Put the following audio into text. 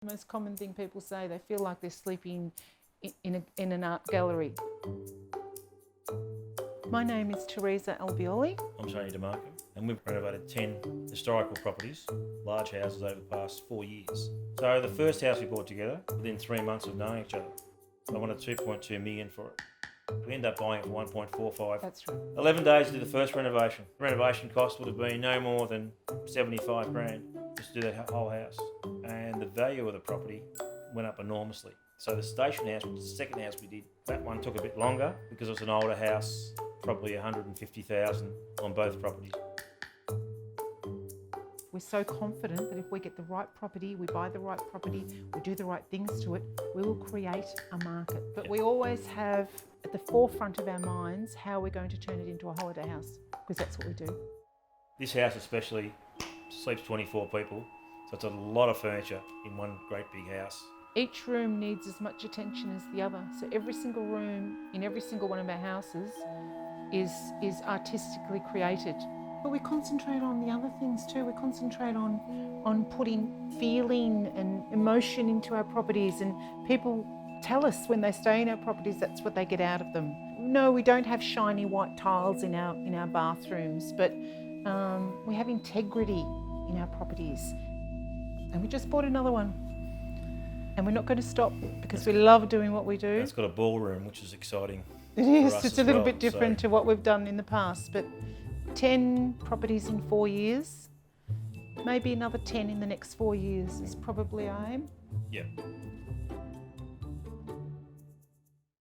The most common thing people say, they feel like they're sleeping in an art gallery. My name is Theresa Albioli. I'm Albioli and De Marco, and we've renovated 10 historical properties, large houses over the past 4 years. So the first house we bought together, within 3 months of knowing each other, I wanted 2.2 million for it. We ended up buying it for 1.45. That's right. 11 days to do the first renovation. The renovation cost would have been no more than 75 grand just to do that whole house. And the value of the property went up enormously. So the station house, which is the second house we did, that one took a bit longer because it was an older house, probably 150,000 on both properties. We're so confident that if we get the right property, we buy the right property, we do the right things to it, we will create a market. But we always have at the forefront of our minds how we're going to turn it into a holiday house, because that's what we do. This house especially sleeps 24 people, so it's a lot of furniture in one great big house. Each room needs as much attention as the other. So every single room in every single one of our houses is artistically created. But we concentrate on the other things too. We concentrate on putting feeling and emotion into our properties, and people tell us when they stay in our properties that's what they get out of them. No, we don't have shiny white tiles in our bathrooms, but we have integrity in our properties. And we just bought another one. And we're not going to stop because we love doing what we do. It's got a ballroom, which is exciting. It is. It's a little bit different to what we've done in the past, but 10 properties in 4 years, maybe another 10 in the next 4 years is probably our aim. Yeah.